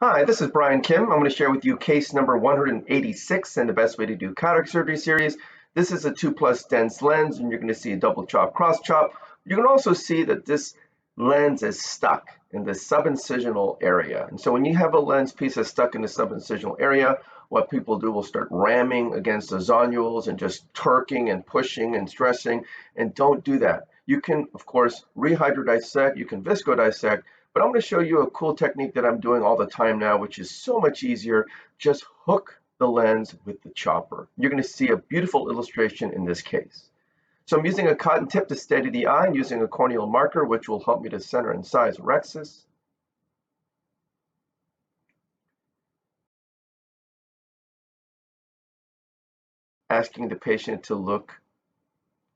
Hi, this is Brian Kim. I'm going to share with you case number 186 and the best way to do cataract surgery series. This is a 2+ dense lens, and you're going to see a double chop, cross chop. You can also see that this lens is stuck in the sub-incisional area. And so when you have a lens piece that's stuck in the sub-incisional area, what people do will start ramming against the zonules and just torquing and pushing and stressing, and don't do that. You can, of course, rehydrodissect, you can viscodissect, but I'm going to show you a cool technique that I'm doing all the time now, which is so much easier. Just hook the lens with the chopper. You're going to see a beautiful illustration in this case. So I'm using a cotton tip to steady the eye and using a corneal marker, which will help me to center and size rhexis. Asking the patient to look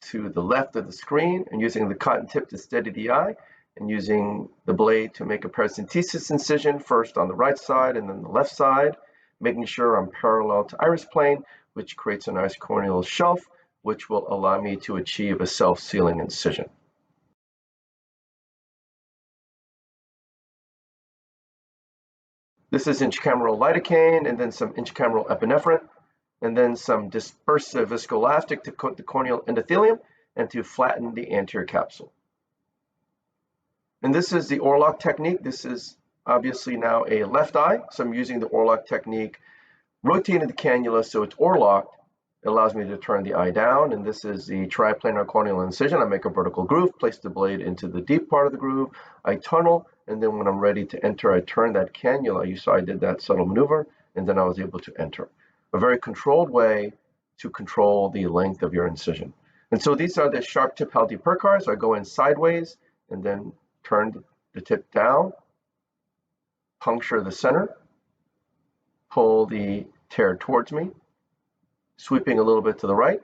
to the left of the screen and using the cotton tip to steady the eye, and using the blade to make a paracentesis incision, first on the right side and then the left side, making sure I'm parallel to iris plane, which creates a nice corneal shelf, which will allow me to achieve a self-sealing incision. This is intracameral lidocaine and then some intracameral epinephrine, and then some dispersive viscoelastic to coat the corneal endothelium and to flatten the anterior capsule. And this is the Orlock technique. This is obviously now a left eye, so I'm using the Orlock technique, rotating the cannula so it's Orlocked. It allows me to turn the eye down, and this is the triplanar corneal incision. I make a vertical groove, place the blade into the deep part of the groove, I tunnel, and then when I'm ready to enter, I turn that cannula. You saw I did that subtle maneuver, and then I was able to enter. A very controlled way to control the length of your incision. And so these are the sharp tip Halti Percars. I go in sideways and then turn the tip down, puncture the center, pull the tear towards me, sweeping a little bit to the right,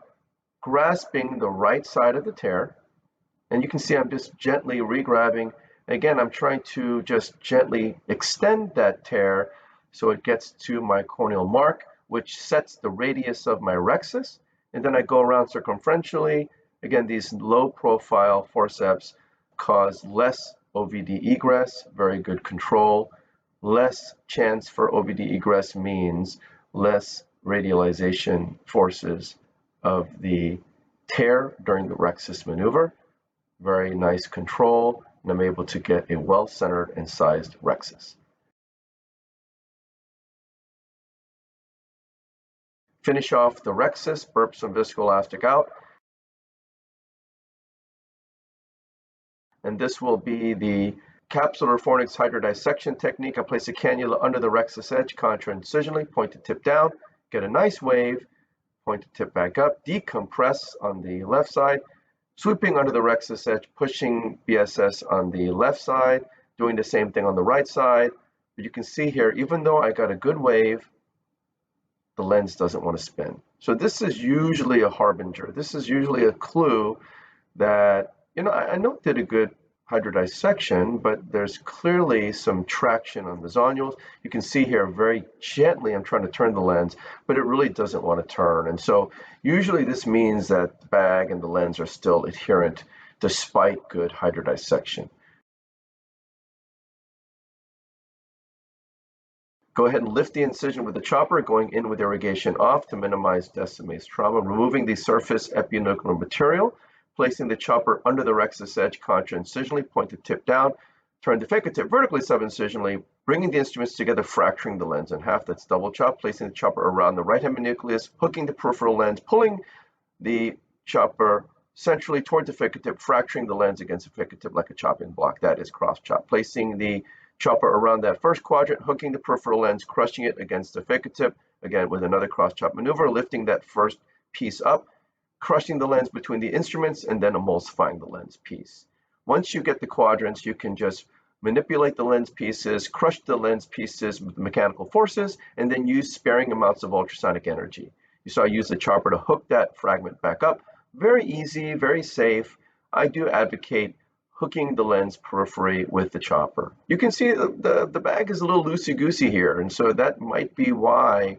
grasping the right side of the tear, and you can see I'm just gently re-grabbing. Again, I'm trying to just gently extend that tear so it gets to my corneal mark, which sets the radius of my rhexis, and then I go around circumferentially. Again, these low profile forceps cause less OVD egress, very good control. Less chance for OVD egress means less radialization forces of the tear during the rhexis maneuver. Very nice control, and I'm able to get a well-centered and sized rhexis. Finish off the rhexis, burp some viscoelastic out. And this will be the Capsulorhexis hydrodissection technique. I place a cannula under the rhexis edge, contra-incisionally, point the tip down, get a nice wave, point the tip back up, decompress on the left side, sweeping under the rhexis edge, pushing BSS on the left side, doing the same thing on the right side. But you can see here, even though I got a good wave, the lens doesn't want to spin. So this is usually a harbinger. This is usually a clue that, I know it did a good hydrodissection, but there's clearly some traction on the zonules. You can see here very gently I'm trying to turn the lens, but it really doesn't want to turn. And so usually this means that the bag and the lens are still adherent despite good hydrodissection. Go ahead and lift the incision with the chopper, going in with irrigation off to minimize Descemet's trauma, removing the surface epinuclear material, placing the chopper under the rhexis edge contra-incisionally, point the tip down, turn the phaco tip vertically sub-incisionally, bringing the instruments together, fracturing the lens in half. That's double chop, placing the chopper around the right heminucleus, hooking the peripheral lens, pulling the chopper centrally towards the phaco tip, fracturing the lens against the phaco tip like a chopping block. That is cross chop. Placing the chopper around that first quadrant, hooking the peripheral lens, crushing it against the phaco tip, again with another cross chop maneuver, lifting that first piece up, crushing the lens between the instruments, and then emulsifying the lens piece. Once you get the quadrants, you can just manipulate the lens pieces, crush the lens pieces with mechanical forces, and then use sparing amounts of ultrasonic energy. You saw I use the chopper to hook that fragment back up. Very easy, very safe. I do advocate hooking the lens periphery with the chopper. You can see the bag is a little loosey-goosey here, and so that might be why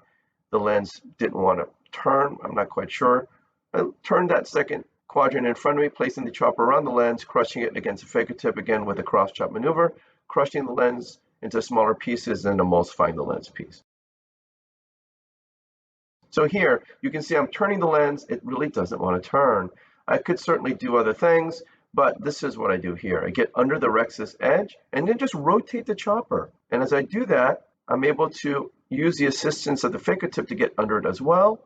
the lens didn't want to turn. I'm not quite sure. I turn that second quadrant in front of me, placing the chopper around the lens, crushing it against the phaco tip again with a cross chop maneuver, crushing the lens into smaller pieces and emulsifying the lens piece. So here you can see I'm turning the lens. It really doesn't want to turn. I could certainly do other things, but this is what I do here. I get under the rhexis edge and then just rotate the chopper. And as I do that, I'm able to use the assistance of the phaco tip to get under it as well.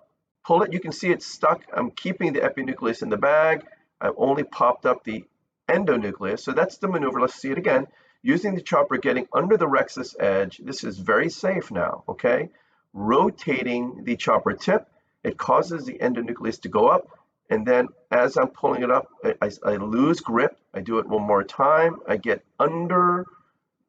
Pull it, you can see it's stuck. I'm keeping the epinucleus in the bag. I've only popped up the endonucleus. So that's the maneuver. Let's see it again. Using the chopper, getting under the rhexis edge. This is very safe now, okay? Rotating the chopper tip, it causes the endonucleus to go up. And then as I'm pulling it up, I lose grip. I do it one more time. I get under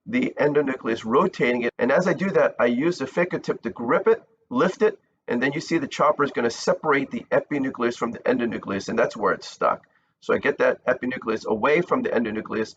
the endonucleus, rotating it. And as I do that, I use the phaco tip to grip it, lift it, and then you see the chopper is going to separate the epinucleus from the endonucleus, and that's where it's stuck. So I get that epinucleus away from the endonucleus,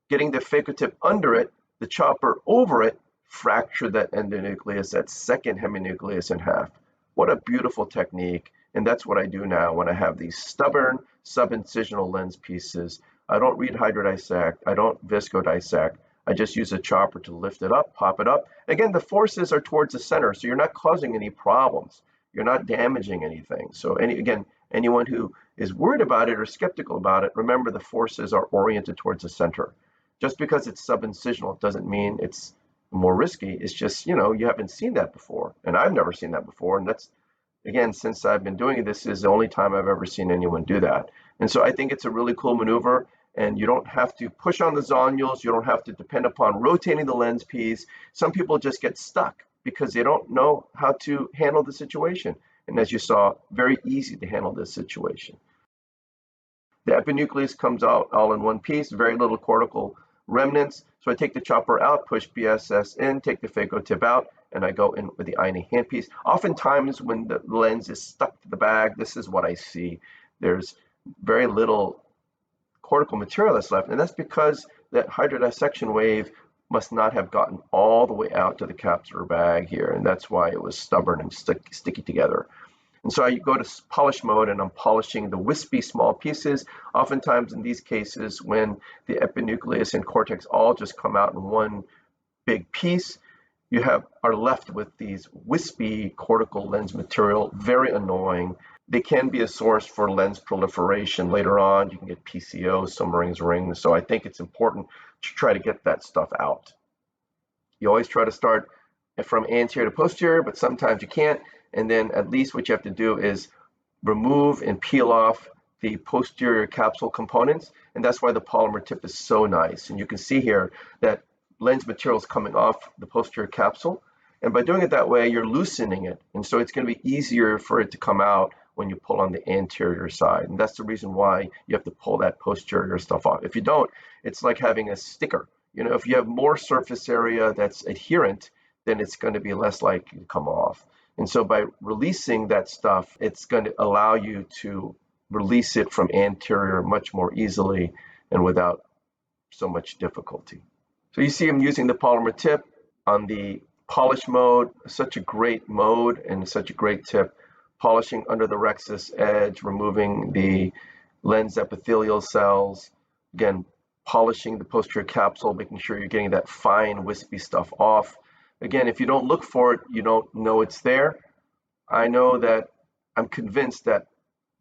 getting the phaco tip under it, the chopper over it, fracture that endonucleus, that second heminucleus in half. What a beautiful technique. And that's what I do now when I have these stubborn sub-incisional lens pieces. I don't read hydrodissect. I don't viscodissect. I just use a chopper to lift it up, pop it up. Again, the forces are towards the center, so you're not causing any problems. You're not damaging anything. So again, anyone who is worried about it or skeptical about it, remember the forces are oriented towards the center. Just because it's sub-incisional doesn't mean it's more risky. It's just, you haven't seen that before. And I've never seen that before. And that's, again, since I've been doing this is the only time I've ever seen anyone do that. And so I think it's a really cool maneuver. And you don't have to push on the zonules. You don't have to depend upon rotating the lens piece. Some people just get stuck because they don't know how to handle the situation. And as you saw, very easy to handle this situation. The epinucleus comes out all in one piece, very little cortical remnants. So I take the chopper out, push BSS in, take the phaco tip out, and I go in with the iron handpiece. Oftentimes when the lens is stuck to the bag, this is what I see. There's very little cortical material that's left, and that's because that hydrodissection wave must not have gotten all the way out to the capsular bag here, and that's why it was stubborn and sticky together. And so I go to polish mode and I'm polishing the wispy small pieces. Oftentimes in these cases, when the epinucleus and cortex all just come out in one big piece, you are left with these wispy cortical lens material, very annoying. They can be a source for lens proliferation later on. You can get PCO, Summering's rings. So I think it's important to try to get that stuff out. You always try to start from anterior to posterior, but sometimes you can't. And then at least what you have to do is remove and peel off the posterior capsule components. And that's why the polymer tip is so nice. And you can see here that lens material is coming off the posterior capsule. And by doing it that way, you're loosening it. And so it's going to be easier for it to come out when you pull on the anterior side. And that's the reason why you have to pull that posterior stuff off. If you don't, it's like having a sticker. If you have more surface area that's adherent, then it's going to be less likely to come off. And so by releasing that stuff, it's going to allow you to release it from anterior much more easily and without so much difficulty. So you see I'm using the polymer tip on the polish mode, such a great mode and such a great tip. Polishing under the rhexis edge, removing the lens epithelial cells. Again, polishing the posterior capsule, making sure you're getting that fine wispy stuff off. Again, if you don't look for it, you don't know it's there. I know that I'm convinced that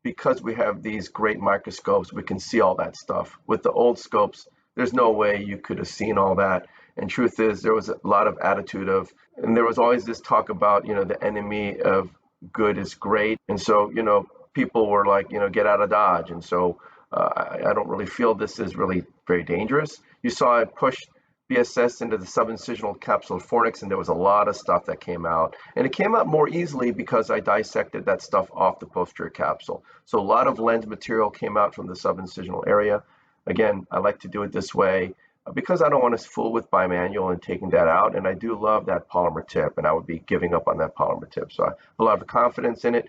because we have these great microscopes, we can see all that stuff. With the old scopes, there's no way you could have seen all that. And truth is, there was a lot of attitude and there was always this talk about, the enemy of good is great. And so, people were like, get out of Dodge. And so I don't really feel this is really very dangerous. You saw I pushed BSS into the sub-incisional capsulorhexis, and there was a lot of stuff that came out. And it came out more easily because I dissected that stuff off the posterior capsule. So a lot of lens material came out from the sub-incisional area. Again, I like to do it this way because I don't want to fool with bimanual and taking that out. And I do love that polymer tip, and I would be giving up on that polymer tip. So I have a lot of confidence in it.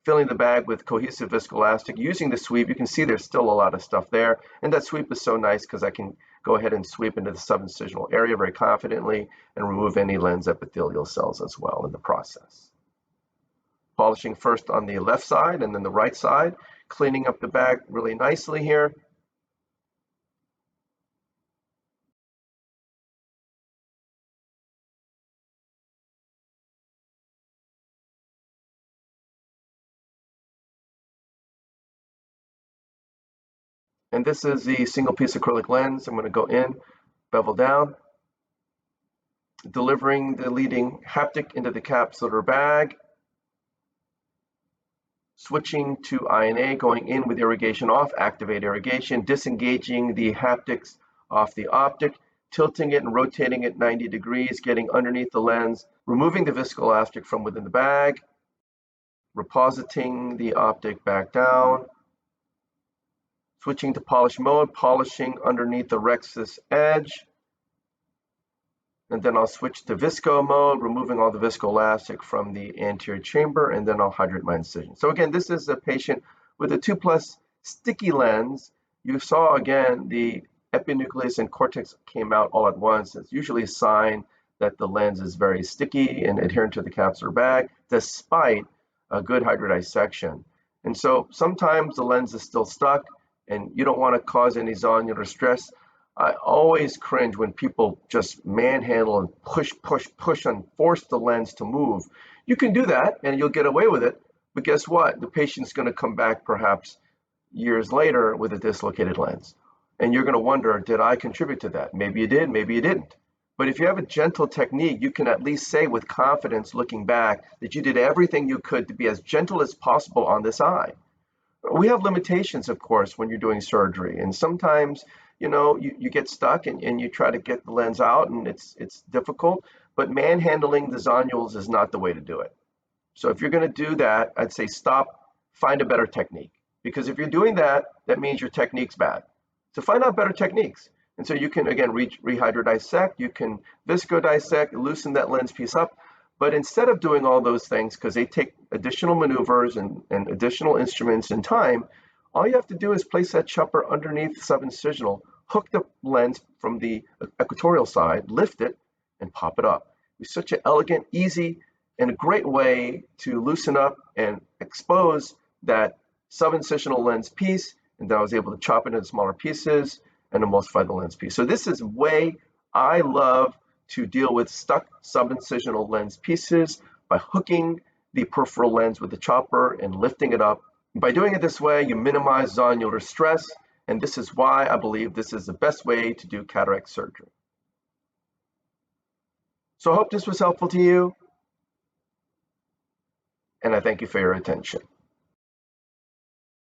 filling the bag with cohesive viscoelastic. Using the sweep, you can see there's still a lot of stuff there. And that sweep is so nice because I can go ahead and sweep into the sub-incisional area very confidently and remove any lens epithelial cells as well in the process. Polishing first on the left side and then the right side, cleaning up the bag really nicely here. And this is the single piece acrylic lens. I'm going to go in, bevel down, delivering the leading haptic into the capsular bag, switching to INA, going in with irrigation off, activate irrigation, disengaging the haptics off the optic, tilting it and rotating it 90 degrees, getting underneath the lens, removing the viscoelastic from within the bag, repositing the optic back down, switching to polish mode, polishing underneath the rhexis edge, and then I'll switch to visco mode, removing all the viscoelastic from the anterior chamber, and then I'll hydrate my incision. So again, this is a patient with a 2+ sticky lens. You saw again the epinucleus and cortex came out all at once. It's usually a sign that the lens is very sticky and adherent to the capsular bag, despite a good hydrodissection. And so sometimes the lens is still stuck and you don't want to cause any zonular stress. I always cringe when people just manhandle and push and force the lens to move. You can do that and you'll get away with it, but guess what? The patient's going to come back perhaps years later with a dislocated lens. And you're going to wonder, did I contribute to that? Maybe you did, maybe you didn't. But if you have a gentle technique, you can at least say with confidence looking back that you did everything you could to be as gentle as possible on this eye. We have limitations, of course, when you're doing surgery. And sometimes, you get stuck and you try to get the lens out and it's difficult, but manhandling the zonules is not the way to do it. So if you're going to do that, I'd say stop, find a better technique. Because if you're doing that, that means your technique's bad. So find out better techniques. And so you can, again, rehydrodissect, you can viscodissect, loosen that lens piece up. But instead of doing all those things, because they take additional maneuvers and additional instruments and time, all you have to do is place that chopper underneath sub-incisional, hook the lens from the equatorial side, lift it, and pop it up. It's such an elegant, easy, and a great way to loosen up and expose that sub-incisional lens piece, and then I was able to chop it into smaller pieces and emulsify the lens piece. So this is a way I love to deal with stuck sub-incisional lens pieces by hooking the peripheral lens with the chopper and lifting it up. By doing it this way, you minimize zonular stress, and this is why I believe this is the best way to do cataract surgery. So I hope this was helpful to you, and I thank you for your attention.